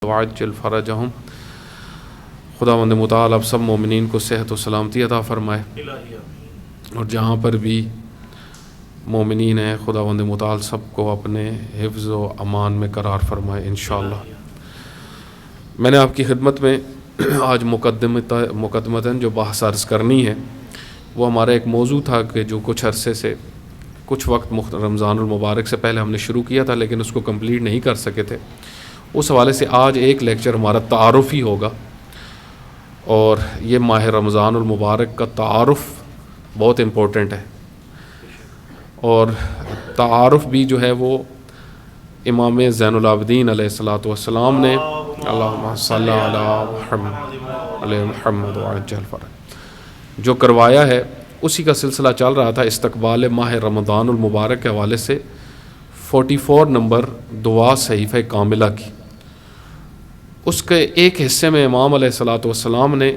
وعجل فرجہم۔ خداوند متعال اب سب مومنین کو صحت و سلامتی عطا فرمائے، اور جہاں پر بھی مومنین ہیں خداوند متعال سب کو اپنے حفظ و امان میں قرار فرمائے انشاءاللہ۔ میں نے آپ کی خدمت میں آج مقدمتاً جو بحث عرض کرنی ہے وہ ہمارا ایک موضوع تھا کہ جو کچھ عرصے سے کچھ وقت رمضان المبارک سے پہلے ہم نے شروع کیا تھا لیکن اس کو کمپلیٹ نہیں کر سکے تھے۔ اس حوالے سے آج ایک لیکچر ہمارا تعارفی ہوگا، اور یہ ماہ رمضان المبارک کا تعارف بہت امپورٹنٹ ہے، اور تعارف بھی جو ہے وہ امام زین العابدین علیہ الصلوۃ والسلام نے اللہم صلی علی محمد وعجل فرج جو کروایا ہے، اسی کا سلسلہ چل رہا تھا استقبال ماہ رمضان المبارک کے حوالے سے 44 نمبر دعا صحیفہ کاملہ کی۔ اس کے ایک حصے میں امام علیہ الصلوۃ والسلام نے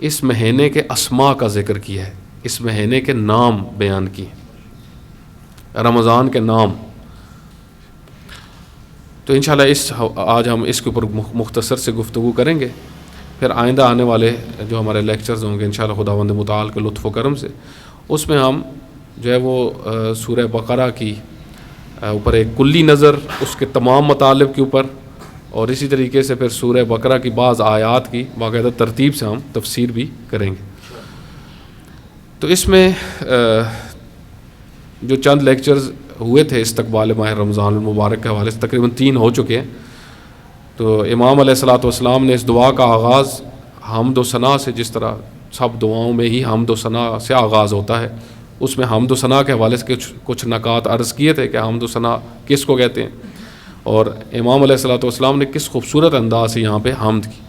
اس مہینے کے اسماء کا ذکر کیا ہے، اس مہینے کے نام بیان کیے، رمضان کے نام۔ تو انشاءاللہ آج ہم اس کے اوپر مختصر سے گفتگو کریں گے، پھر آئندہ آنے والے جو ہمارے لیکچرز ہوں گے انشاءاللہ خداوند متعال کے لطف و کرم سے، اس میں ہم جو ہے وہ سورہ بقرہ کی اوپر ایک کلی نظر اس کے تمام مطالب کے اوپر، اور اسی طریقے سے پھر سورہ بقرہ کی بعض آیات کی باقاعدہ ترتیب سے ہم تفسیر بھی کریں گے۔ تو اس میں جو چند لیکچرز ہوئے تھے استقبال ماہ رمضان المبارک کے حوالے سے تقریباً 3 ہو چکے ہیں۔ تو امام علیہ الصلوۃ والسلام نے اس دعا کا آغاز حمد و ثنا سے، جس طرح سب دعاؤں میں ہی حمد و ثنا سے آغاز ہوتا ہے، اس میں حمد و ثنا کے حوالے سے کچھ نکات عرض کیے تھے کہ حمد و ثنا کس کو کہتے ہیں، اور امام علیہ الصلوۃ والسلام نے کس خوبصورت انداز سے یہاں پہ حمد کی۔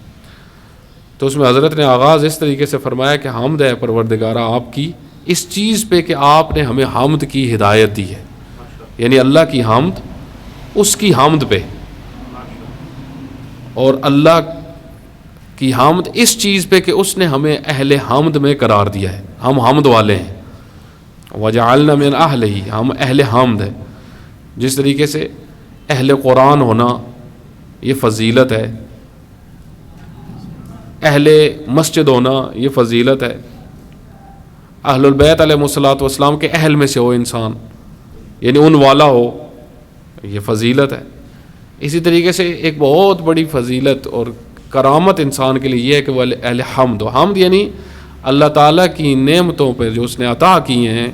تو اس میں حضرت نے آغاز اس طریقے سے فرمایا کہ حمد ہے پروردگارہ آپ کی اس چیز پہ کہ آپ نے ہمیں حمد کی ہدایت دی ہے، یعنی اللہ کی حمد، اس کی حمد پہ، اور اللہ کی حمد اس چیز پہ کہ اس نے ہمیں اہل حمد میں قرار دیا ہے، ہم حمد والے ہیں، وجعلنا من اہلہ، ہم اہل حمد ہیں۔ جس طریقے سے اہل قرآن ہونا یہ فضیلت ہے، اہل مسجد ہونا یہ فضیلت ہے، اہل البیت علیہ الصلوۃ والسلام کے اہل میں سے ہو انسان، یعنی ان والا ہو، یہ فضیلت ہے۔ اسی طریقے سے ایک بہت بڑی فضیلت اور کرامت انسان کے لیے یہ ہے کہ وہ اہل حمد ہو۔ حمد یعنی اللہ تعالیٰ کی نعمتوں پہ جو اس نے عطا کی ہیں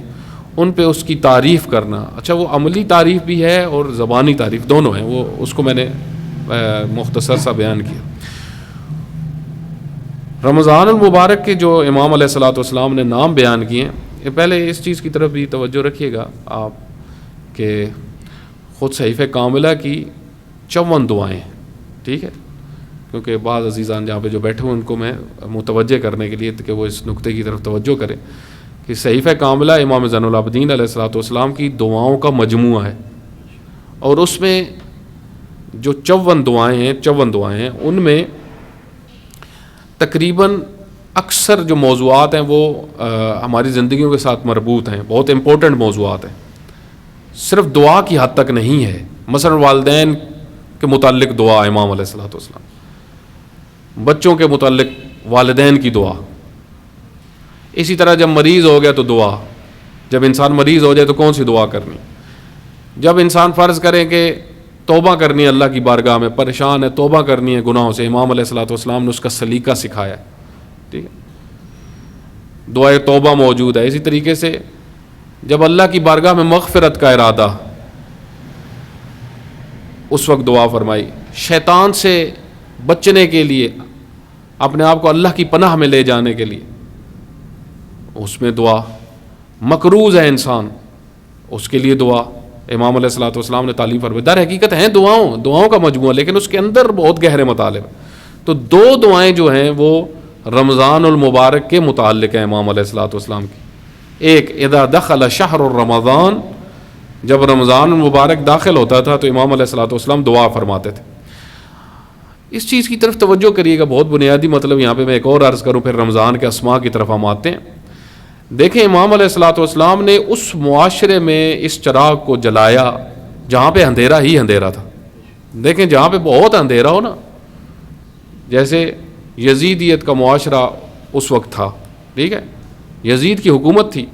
ان پہ اس کی تعریف کرنا۔ اچھا، وہ عملی تعریف بھی ہے اور زبانی تعریف دونوں ہیں، وہ اس کو میں نے مختصر سا بیان کیا۔ رمضان المبارک کے جو امام علیہ الصلوۃ والسلام نے نام بیان کیے ہیں، پہلے اس چیز کی طرف بھی توجہ رکھیے گا آپ کہ خود صحیفہ کاملہ کی 54 دعائیں، ٹھیک ہے، کیونکہ بعض عزیزان جہاں پہ جو بیٹھے ہوئے ان کو میں متوجہ کرنے کے لیے کہ وہ اس نقطے کی طرف توجہ کریں کہ صحیفہ کاملہ امام زین العابدین علیہ الصلوۃ والسلام کی دعاؤں کا مجموعہ ہے، اور اس میں جو 54 دعائیں ہیں ان میں تقریباً اکثر جو موضوعات ہیں وہ ہماری زندگیوں کے ساتھ مربوط ہیں، بہت امپورٹنٹ موضوعات ہیں، صرف دعا کی حد تک نہیں ہے۔ مثلا والدین کے متعلق دعا امام علیہ الصلوۃ والسلام، بچوں کے متعلق والدین کی دعا، اسی طرح جب مریض ہو گیا تو دعا، جب انسان مریض ہو جائے تو کون سی دعا کرنی، جب انسان فرض کرے کہ توبہ کرنی ہے اللہ کی بارگاہ میں، پریشان ہے، توبہ کرنی ہے گناہوں سے، امام علیہ الصلوۃ والسلام نے اس کا سلیقہ سکھایا ہے، ٹھیک ہے، دعائے توبہ موجود ہے۔ اسی طریقے سے جب اللہ کی بارگاہ میں مغفرت کا ارادہ، اس وقت دعا فرمائی، شیطان سے بچنے کے لیے، اپنے آپ کو اللہ کی پناہ میں لے جانے کے لیے، اس میں دعا، مقروض ہے انسان اس کے لیے دعا، امام علیہ الصلوۃ والسلام نے تعلیم فرمائی۔ در حقیقت ہیں دعاؤں کا مجموعہ، لیکن اس کے اندر بہت گہرے مطالب ہیں۔ تو 2 دعائیں جو ہیں وہ رمضان المبارک کے متعلق ہیں امام علیہ الصلوۃ والسلام کی۔ ایک اذا دخل شہر رمضان، جب رمضان المبارک داخل ہوتا تھا تو امام علیہ الصلوۃ والسلام دعا فرماتے تھے۔ اس چیز کی طرف توجہ کریے گا، بہت بنیادی مطلب یہاں پہ میں ایک اور عرض کروں، پھر رمضان کے اسماء کی طرف ہم آتے ہیں۔ دیکھیں امام علیہ الصلوۃ والسلام نے اس معاشرے میں اس چراغ کو جلایا جہاں پہ اندھیرا ہی اندھیرا تھا۔ دیکھیں جہاں پہ بہت اندھیرا ہو نا، جیسے یزیدیت کا معاشرہ اس وقت تھا، ٹھیک ہے، یزید کی حکومت تھی،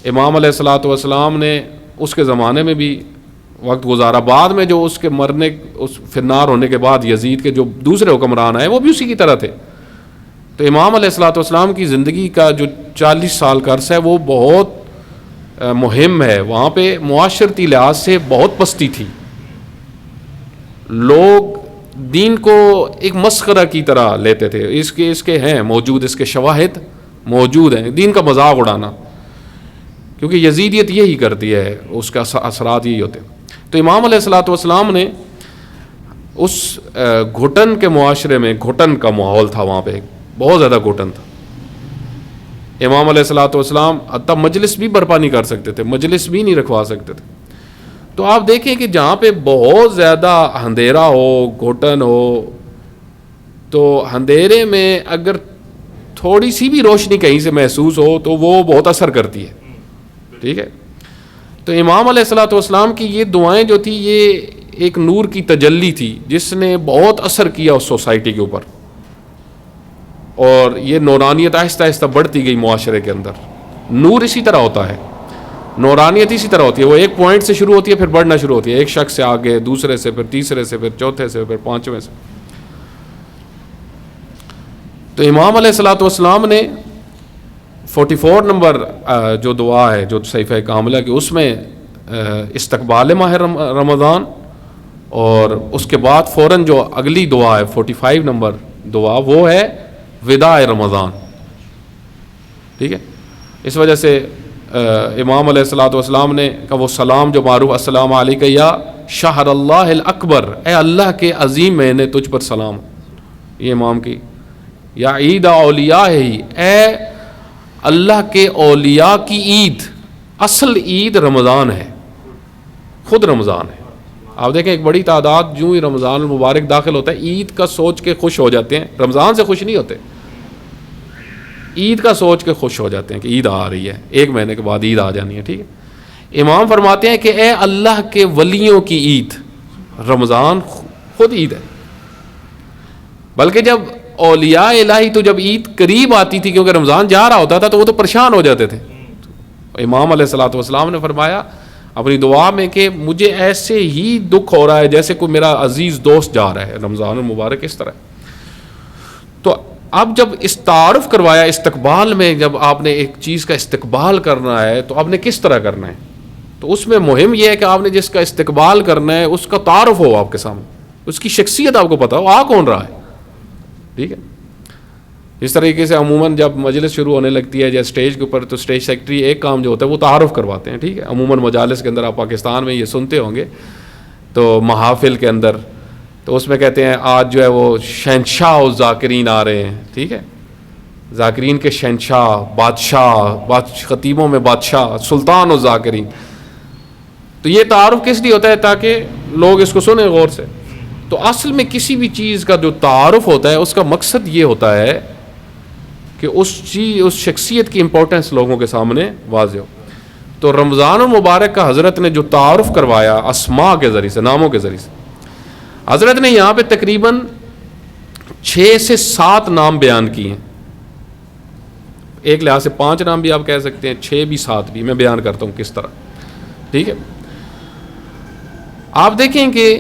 امام علیہ الصلوۃ والسلام نے اس کے زمانے میں بھی وقت گزارا، بعد میں جو اس کے مرنے، اس فنار ہونے کے بعد یزید کے جو دوسرے حکمران آئے وہ بھی اسی کی طرح تھے. تو امام علیہ الصلوۃ والسلام کی زندگی کا جو 40 سال کا عرصہ ہے وہ بہت مہم ہے. وہاں پہ معاشرتی لحاظ سے بہت پستی تھی، لوگ دین کو ایک مسخرہ کی طرح لیتے تھے. اس کے ہیں موجود، اس کے شواہد موجود ہیں، دین کا مذاق اڑانا، کیونکہ یزیدیت یہی کرتی ہے، اس کا اثرات یہی ہوتے ہیں. تو امام علیہ الصلوۃ والسلام نے اس گھٹن کے معاشرے میں، گھٹن کا ماحول تھا وہاں پہ، بہت زیادہ گھٹن تھا. امام علیہ الصلوۃ والسلام حتیٰ مجلس بھی برپا نہیں کر سکتے تھے، مجلس بھی نہیں رکھوا سکتے تھے. تو آپ دیکھیں کہ جہاں پہ بہت زیادہ اندھیرا ہو، گھٹن ہو، تو اندھیرے میں اگر تھوڑی سی بھی روشنی کہیں سے محسوس ہو تو وہ بہت اثر کرتی ہے، ٹھیک ہے. تو امام علیہ الصلوۃ والسلام کی یہ دعائیں جو تھی یہ ایک نور کی تجلی تھی جس نے بہت اثر کیا اس سوسائٹی کے اوپر، اور یہ نورانیت آہستہ آہستہ بڑھتی گئی معاشرے کے اندر. نور اسی طرح ہوتا ہے، نورانیت اسی طرح ہوتی ہے، وہ ایک پوائنٹ سے شروع ہوتی ہے پھر بڑھنا شروع ہوتی ہے، ایک شخص سے آگے، دوسرے سے، پھر تیسرے سے، پھر چوتھے سے، پھر پانچویں سے. تو امام علیہ الصلوۃ والسلام نے 44 نمبر جو دعا ہے جو صحیفہ کاملہ کی، اس میں استقبال ماہ رمضان، اور اس کے بعد فوراً جو اگلی دعا ہے 45 نمبر دعا، وہ ہے وداع رمضان، ٹھیک ہے. اس وجہ سے امام علیہ الصلوۃ والسلام نے کا وہ سلام جو معروف، السلام علیکہ یا شہر اللہ الاکبر، اے اللہ کے عظیم مہینے تجھ پر سلام. یہ امام کی، یا عید اولیاء ہی، اے اللہ کے اولیاء کی عید. اصل عید رمضان ہے، خود رمضان ہے. آپ دیکھیں ایک بڑی تعداد جو ہی رمضان المبارک داخل ہوتا ہے عید کا سوچ کے خوش ہو جاتے ہیں، رمضان سے خوش نہیں ہوتے، عید کا سوچ کے خوش ہو جاتے ہیں کہ عید آ رہی ہے، ایک مہینے کے بعد عید آ جانی ہے، ٹھیک ہے. امام فرماتے ہیں کہ اے اللہ کے ولیوں کی عید، رمضان خود عید ہے. بلکہ جب اولیاء الہی تو جب عید قریب آتی تھی، کیونکہ رمضان جا رہا ہوتا تھا تو وہ تو پریشان ہو جاتے تھے. امام علیہ الصلوۃ والسلام نے فرمایا اپنی دعا میں کہ مجھے ایسے ہی دکھ ہو رہا ہے جیسے کوئی میرا عزیز دوست جا رہا ہے. رمضان المبارک اس طرح. تو اب جب اس تعارف کروایا استقبال میں، جب آپ نے ایک چیز کا استقبال کرنا ہے تو آپ نے کس طرح کرنا ہے، تو اس میں مہم یہ ہے کہ آپ نے جس کا استقبال کرنا ہے اس کا تعارف ہو آپ کے سامنے، اس کی شخصیت آپ کو پتہ ہو، آ کون رہا ہے، ٹھیک ہے. اس طریقے سے عموماً جب مجلس شروع ہونے لگتی ہے یا اسٹیج کے اوپر، تو اسٹیج سیکرٹری ایک کام جو ہوتا ہے وہ تعارف کرواتے ہیں، ٹھیک ہے. عموماً مجالس کے اندر آپ پاکستان میں یہ سنتے ہوں گے، تو محافل کے اندر تو اس میں کہتے ہیں آج جو ہے وہ شہنشاہ و ذاکرین آ رہے ہیں، ٹھیک ہے. ذاکرین کے شہنشاہ، بادشاہ، خطیبوں میں بادشاہ، سلطان و ذاکرین. تو یہ تعارف کس لیے ہوتا ہے؟ تاکہ لوگ اس کو سنیں غور سے. تو اصل میں کسی بھی چیز کا جو تعارف ہوتا ہے اس کا مقصد یہ ہوتا ہے کہ اس شخصیت کی امپورٹنس لوگوں کے سامنے واضح ہو. تو رمضان المبارک کا حضرت نے جو تعارف کروایا اسماء کے ذریعے سے، ناموں کے ذریعے سے، حضرت نے یہاں پہ تقریباً 6 سے 7 نام بیان کیے ہیں. ایک لحاظ سے 5 نام بھی آپ کہہ سکتے ہیں، 6 بھی 7 بھی. میں بیان کرتا ہوں کس طرح، ٹھیک ہے. آپ دیکھیں کہ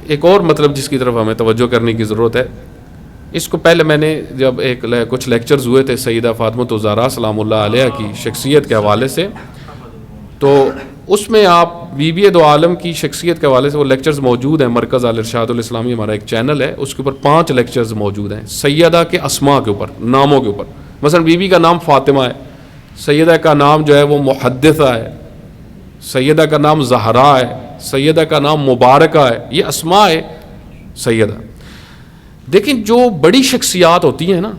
ایک اور مطلب جس کی طرف ہمیں توجہ کرنے کی ضرورت ہے، اس کو پہلے میں نے جب کچھ لیکچرز ہوئے تھے سیدہ فاطمہ الزہرا سلام اللہ علیہ کی شخصیت کے حوالے سے، تو اس میں آپ بی بی دو عالم کی شخصیت کے حوالے سے وہ لیکچرز موجود ہیں. مرکز الارشاد الاسلامی ہمارا ایک چینل ہے، اس کے اوپر 5 لیکچرز موجود ہیں سیدہ کے اسماء کے اوپر، ناموں کے اوپر. مثلا بی بی کا نام فاطمہ ہے، سیدہ کا نام جو ہے وہ محدثہ ہے، سیدہ کا نام زہرا ہے، سیدہ کا نام مبارکہ ہے. یہ اسماء ہے سیدہ. لیکن جو بڑی شخصیات ہوتی ہیں نا،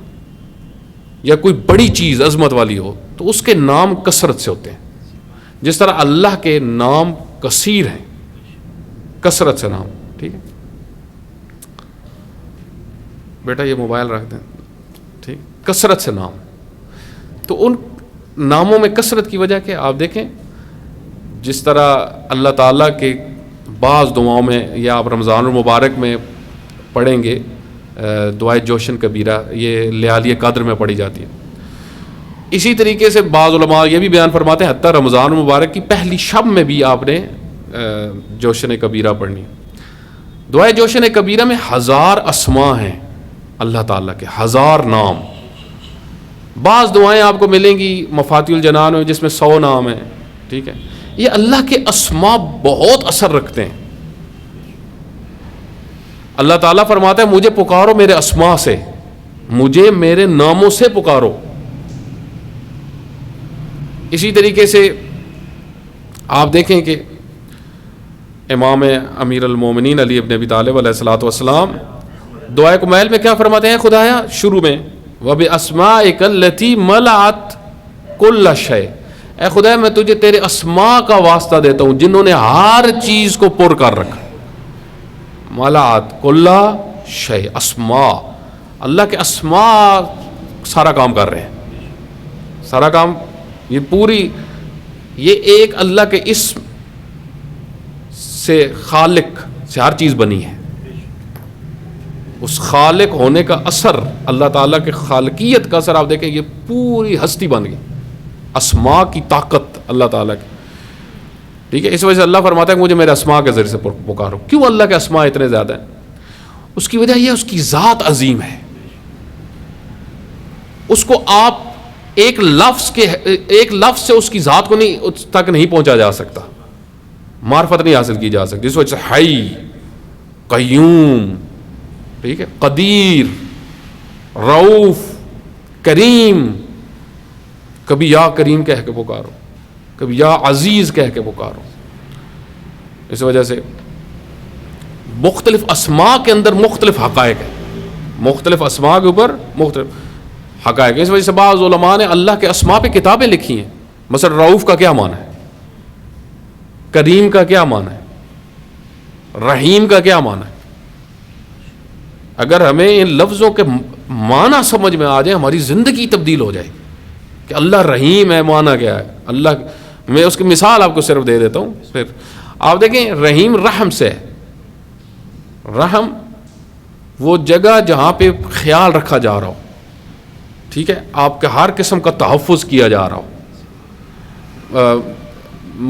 یا کوئی بڑی چیز عظمت والی ہو، تو اس کے نام کثرت سے ہوتے ہیں. جس طرح اللہ کے نام کثیر ہیں، کثرت سے نام، ٹھیک ہے. بیٹا یہ موبائل رکھ دیں، ٹھیک. کثرت سے نام. تو ان ناموں میں کثرت کی وجہ کہ آپ دیکھیں جس طرح اللہ تعالیٰ کے بعض دعاؤں میں، یا آپ رمضان المبارک میں پڑھیں گے دعائے جوشن کبیرہ، یہ لیالی قدر میں پڑھی جاتی ہے۔ اسی طریقے سے بعض علماء یہ بھی بیان فرماتے ہیں حتیٰ رمضان مبارک کی پہلی شب میں بھی آپ نے جوشن کبیرہ پڑھنی۔ دعائے جوشن کبیرہ میں 1000 اسماء ہیں اللہ تعالیٰ کے، 1000 نام۔ بعض دعائیں آپ کو ملیں گی مفاتیح الجنان میں جس میں 100 نام ہیں، ٹھیک ہے۔ یہ اللہ کے اسماء بہت اثر رکھتے ہیں۔ اللہ تعالیٰ فرماتا ہے مجھے پکارو میرے اسماء سے، مجھے میرے ناموں سے پکارو۔ اسی طریقے سے آپ دیکھیں کہ امام امیر المومنین علی ابن ابی طالب علیہ الصلوۃ والسلام دعائے کمیل میں کیا فرماتے ہیں خدایا شروع میں، وَبِأَسْمَائِكَ الَّتِي مَلَعَتْ كُلَّ شَيْءٍ، اے خدایا میں تجھے تیرے اسماء کا واسطہ دیتا ہوں جنہوں نے ہر چیز کو پر کر رکھا۔ ملعت کل شیء، اسماء، اللہ کے اسماء سارا کام کر رہے ہیں، سارا کام، یہ پوری، یہ ایک اللہ کے اسم سے خالق سے ہر چیز بنی ہے۔ اس خالق ہونے کا اثر، اللہ تعالیٰ کے خالقیت کا اثر آپ دیکھیں، یہ پوری ہستی بن گئی، اسماء کی طاقت اللہ تعالیٰ کی، ٹھیک ہے۔ اس وجہ سے اللہ فرماتا ہے کہ مجھے میرے اسماء کے ذریعے سے پکارو۔ کیوں اللہ کے اسماء اتنے زیادہ ہیں؟ اس کی وجہ یہ اس کی ذات عظیم ہے، اس کو آپ ایک لفظ سے اس کی ذات کو تک نہیں پہنچا جا سکتا، معرفت نہیں حاصل کی جا سکتی۔ اس وجہ سے حی، قیوم، ٹھیک ہے، قدیر، رؤوف، کریم، کبھی یا کریم کہہ کے پکارو، کبھی یا عزیز کہہ کے پکارو۔ اس وجہ سے مختلف اسماء کے اندر مختلف حقائق ہیں، مختلف اسماء کے اوپر مختلف حقائق۔ اس وجہ سے بعض علماء نے اللہ کے اسماء پہ کتابیں لکھی ہیں، مثلا رؤوف کا کیا معنی ہے، کریم کا کیا معنی ہے، رحیم کا کیا معنی ہے۔ اگر ہمیں ان لفظوں کے معنی سمجھ میں آ جائے ہماری زندگی تبدیل ہو جائے کہ اللہ رحیم ہے، معنی کیا ہے اللہ، میں اس کی مثال آپ کو صرف دے دیتا ہوں۔ پھر آپ دیکھیں رحیم رحم سے ہے، رحم وہ جگہ جہاں پہ خیال رکھا جا رہا ہو، ٹھیک ہے، آپ کے ہر قسم کا تحفظ کیا جا رہا ہو۔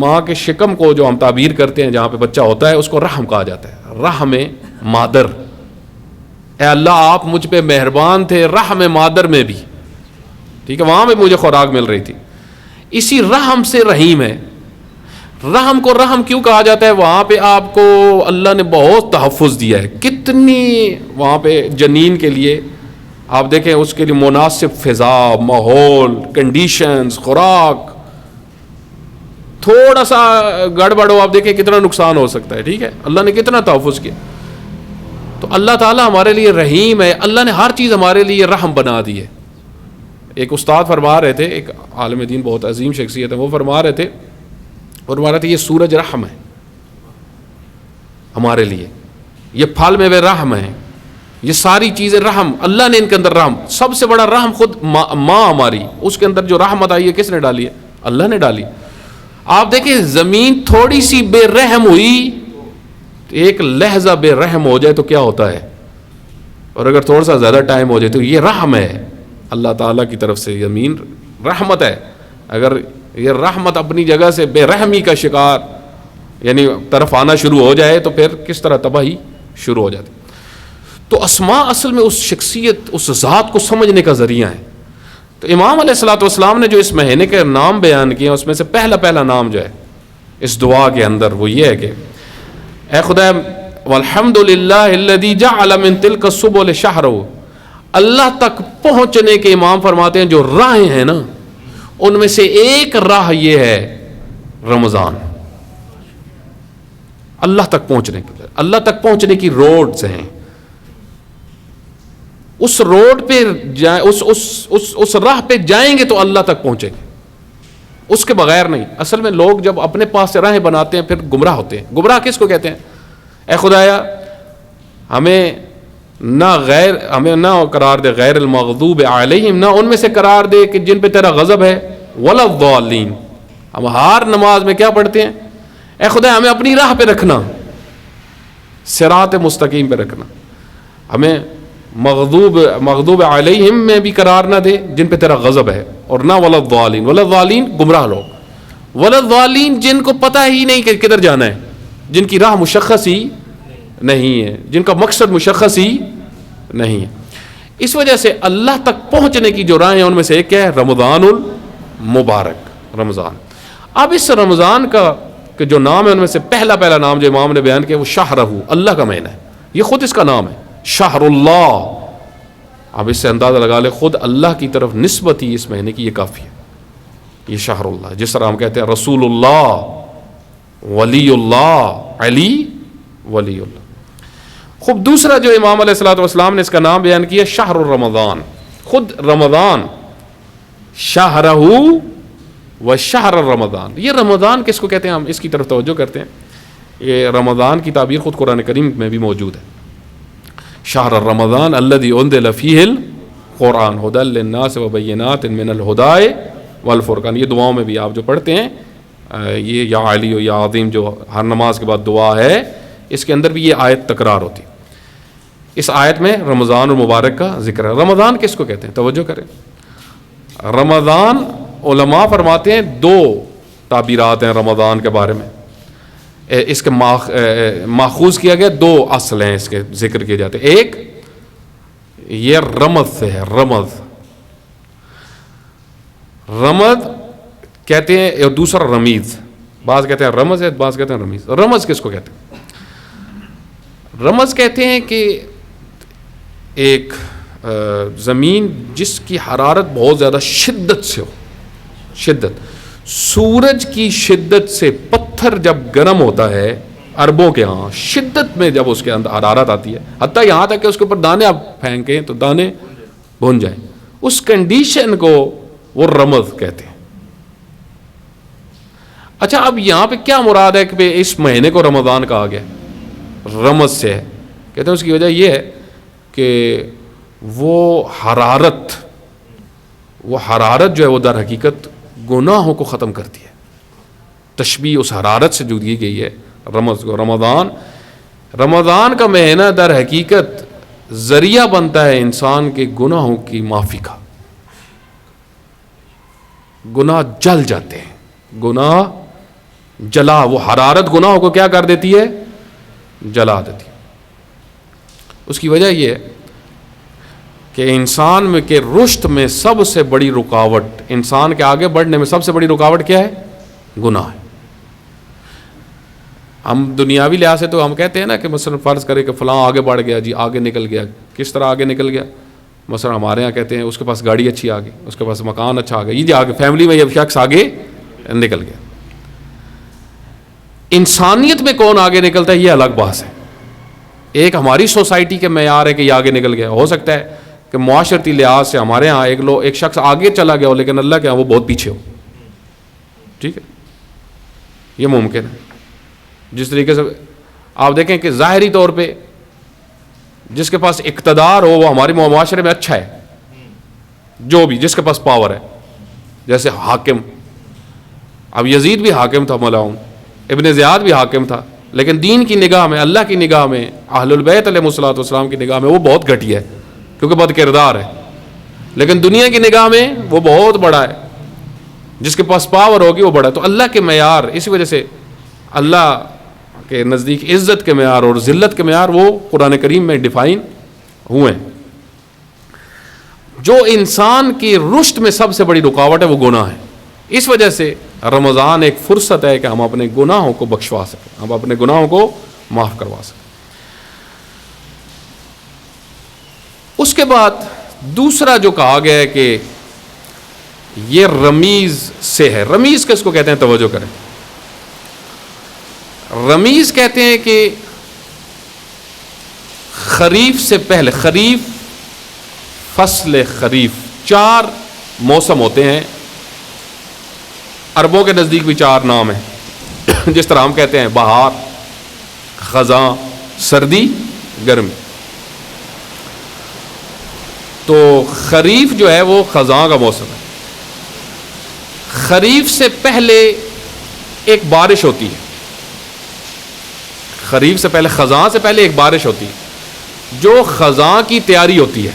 ماں کے شکم کو جو ہم تعبیر کرتے ہیں جہاں پہ بچہ ہوتا ہے اس کو رحم کہا جاتا ہے، رحم مادر۔ اے اللہ آپ مجھ پہ مہربان تھے رحم مادر میں بھی، ٹھیک ہے، وہاں پہ مجھے خوراک مل رہی تھی۔ اسی رحم سے رحیم ہے۔ رحم کو رحم کیوں کہا جاتا ہے؟ وہاں پہ آپ کو اللہ نے بہت تحفظ دیا ہے، کتنی وہاں پہ جنین کے لیے آپ دیکھیں اس کے لیے مناسب فضا، ماحول، کنڈیشنز، خوراک، تھوڑا سا گڑبڑ ہو آپ دیکھیں کتنا نقصان ہو سکتا ہے، ٹھیک ہے، اللہ نے کتنا تحفظ کیا۔ تو اللہ تعالیٰ ہمارے لیے رحیم ہے، اللہ نے ہر چیز ہمارے لیے رحم بنا دی ہے۔ ایک استاد فرما رہے تھے، ایک عالم دین بہت عظیم شخصیت ہے، وہ فرما رہے تھے یہ سورج رحم ہے ہمارے لیے، یہ پھل میں وہ رحم ہے، یہ ساری چیزیں رحم، اللہ نے ان کے اندر رحم، سب سے بڑا رحم خود ماں ہماری، اس کے اندر جو رحمت آئی ہے کس نے ڈالی ہے؟ اللہ نے ڈالی۔ آپ دیکھیں زمین تھوڑی سی بے رحم ہوئی، ایک لہجہ بے رحم ہو جائے تو کیا ہوتا ہے، اور اگر تھوڑا سا زیادہ ٹائم ہو جائے تو یہ رحم ہے اللہ تعالیٰ کی طرف سے، زمین رحمت ہے۔ اگر یہ رحمت اپنی جگہ سے بے رحمی کا شکار یعنی طرف آنا شروع ہو جائے تو پھر کس طرح تباہی شروع ہو جاتی۔ تو اسماء اصل میں اس شخصیت، اس ذات کو سمجھنے کا ذریعہ ہے۔ تو امام علیہ الصلوۃ والسلام نے جو اس مہینے کے نام بیان کیے اس میں سے پہلا نام جو ہے اس دعا کے اندر وہ یہ ہے کہ اے خدا والحمد للہ الذی جعل من تلک السبل شہرہ، اللہ تک پہنچنے کے امام فرماتے ہیں جو راہیں ہیں نا ان میں سے ایک راہ یہ ہے رمضان، اللہ تک پہنچنے کے، اللہ تک پہنچنے کی روڈز ہیں، اس روڈ پہ جائیں، اس راہ پہ جائیں گے تو اللہ تک پہنچیں گے، اس کے بغیر نہیں۔ اصل میں لوگ جب اپنے پاس سے راہیں بناتے ہیں پھر گمراہ ہوتے ہیں۔ گمراہ کس کو کہتے ہیں؟ اے خدایا ہمیں نہ قرار دے غیر المغضوب علیہم، نہ ان میں سے قرار دے کہ جن پہ تیرا غضب ہے، ولا الضالین۔ ہم ہر نماز میں کیا پڑھتے ہیں؟ اے خدا ہمیں اپنی راہ پہ رکھنا، صراط مستقیم پہ رکھنا۔ ہمیں مغضوب علیہم میں بھی قرار نہ دے جن پہ تیرا غضب ہے، اور نہ ولضالین، ولضالین گمراہ لوگ، ولضالین جن کو پتہ ہی نہیں کہ کدھر جانا ہے، جن کی راہ مشخص ہی نہیں ہے، جن کا مقصد مشخص ہی نہیں ہے. اس وجہ سے اللہ تک پہنچنے کی جو راہیں ہیں ان میں سے ایک کیا ہے؟ رمضان المبارک، رمضان. اب اس رمضان کا کہ جو نام ہے ان میں سے پہلا نام جو امام نے بیان کیا وہ شہرہ، اللہ کا مہینہ ہے، یہ خود اس کا نام ہے شہر اللہ. اب اس سے اندازہ لگا لے خود اللہ کی طرف نسبت ہی اس مہینے کی یہ کافی ہے، یہ شہر اللہ. جس طرح ہم کہتے ہیں رسول اللہ، ولی اللہ، علی ولی اللہ. خود دوسرا جو امام علیہ الصلوۃ والسلام نے اس کا نام بیان کیا شہر الرمضان، خود رمضان، شہرہ و شہر الرمضان. یہ رمضان کس کو کہتے ہیں؟ ہم اس کی طرف توجہ کرتے ہیں. یہ رمضان کی تعبیر خود قرآن کریم میں بھی موجود ہے. شہر الرمضان الذی انزل فیہ القرآن ھدی للناس وبینات من الھدی والفرقان. یہ دعاؤں میں بھی آپ جو پڑھتے ہیں یہ یا علی و یا عظیم جو ہر نماز کے بعد دعا ہے، اس کے اندر بھی یہ آیت تکرار ہوتی ہے. اس آیت میں رمضان المبارک کا ذکر ہے. رمضان کس کو کہتے ہیں؟ توجہ کریں. رمضان علماء فرماتے ہیں دو تعبیرات ہیں رمضان کے بارے میں. اس کے ماخوذ کیا گیا دو اصل ہیں اس کے ذکر کیے جاتے ہیں. ایک یہ رمض سے ہے، رمض کہتے ہیں، اور دوسرا رمیز. بعض کہتے ہیں رمض ہے، بعض کہتے ہیں رمیز. رمض کس کو کہتے ہیں؟ رمض کہتے ہیں کہ ایک زمین جس کی حرارت بہت زیادہ شدت سے ہو، شدت، سورج کی شدت سے پتھر جب گرم ہوتا ہے عربوں کے ہاں، شدت میں جب اس کے اندر حرارت آتی ہے، حتیٰ یہاں تک کہ اس کے اوپر دانے آپ پھینکیں تو دانے بھن جائیں، اس کنڈیشن کو وہ رمض کہتے ہیں. اچھا اب یہاں پہ کیا مراد ہے کہ اس مہینے کو رمضان کہا گیا؟ رمض سے ہے، کہتے ہیں اس کی وجہ یہ ہے کہ وہ حرارت جو ہے وہ در حقیقت گناہوں کو ختم کرتی ہے. تشبیہ اس حرارت سے جو دی گئی ہے رمض کو. رمضان کا مہینہ در حقیقت ذریعہ بنتا ہے انسان کے گناہوں کی معافی کا. گناہ جل جاتے ہیں، گناہ جلا، وہ حرارت گناہوں کو کیا کر دیتی ہے؟ جلا دیتی ہے. اس کی وجہ یہ ہے کہ انسان میں کے رشد میں سب سے بڑی رکاوٹ، انسان کے آگے بڑھنے میں سب سے بڑی رکاوٹ کیا ہے؟ گناہ ہے. ہم دنیاوی لحاظ سے تو ہم کہتے ہیں نا کہ مثلا فرض کرے کہ فلاں آگے بڑھ گیا، جی آگے نکل گیا. کس طرح آگے نکل گیا؟ مثلا ہمارے ہاں کہتے ہیں اس کے پاس گاڑی اچھی آ گئی، اس کے پاس مکان اچھا آ گیا، یہ جی آگے فیملی میں یہ شخص آگے نکل گیا. انسانیت میں کون آگے نکلتا ہے یہ الگ بحث ہے. ایک ہماری سوسائٹی کے معیار ہے کہ یہ آگے نکل گیا. ہو سکتا ہے کہ معاشرتی لحاظ سے ہمارے ہاں ایک شخص آگے چلا گیا ہو لیکن اللہ کے ہاں وہ بہت پیچھے ہو. ٹھیک ہے، یہ ممکن ہے. جس طریقے سے آپ دیکھیں کہ ظاہری طور پہ جس کے پاس اقتدار ہو وہ ہمارے معاشرے میں اچھا ہے، جو بھی جس کے پاس پاور ہے، جیسے حاکم. اب یزید بھی حاکم تھا، ملاؤن ابن زیاد بھی حاکم تھا، لیکن دین کی نگاہ میں، اللہ کی نگاہ میں، اہل البیت علیہ الصلوۃ والسلام کی نگاہ میں وہ بہت گھٹیا ہے کیونکہ بد کردار ہے. لیکن دنیا کی نگاہ میں وہ بہت بڑا ہے، جس کے پاس پاور ہوگی وہ بڑا ہے. تو اللہ کے معیار، اسی وجہ سے اللہ کے نزدیک عزت کے معیار اور ذلت کے معیار وہ قرآن کریم میں ڈیفائن ہوئے ہیں. جو انسان کی رشد میں سب سے بڑی رکاوٹ ہے وہ گناہ ہے. اس وجہ سے رمضان ایک فرصت ہے کہ ہم اپنے گناہوں کو بخشوا سکیں، ہم اپنے گناہوں کو معاف کروا سکیں. اس کے بعد دوسرا جو کہا گیا ہے کہ یہ رمیز سے ہے. رمیز کس کو کہتے ہیں؟ توجہ کریں. رمیز کہتے ہیں کہ خریف سے پہلے، خریف، فصل خریف، 4 موسم ہوتے ہیں. عربوں کے نزدیک بھی 4 نام ہیں، جس طرح ہم کہتے ہیں بہار، خزاں، سردی، گرمی. تو خریف جو ہے وہ خزاں کا موسم ہے. خریف سے پہلے ایک بارش ہوتی ہے، خریف سے پہلے، خزاں سے پہلے ایک بارش ہوتی ہے. جو خزاں کی تیاری ہوتی ہے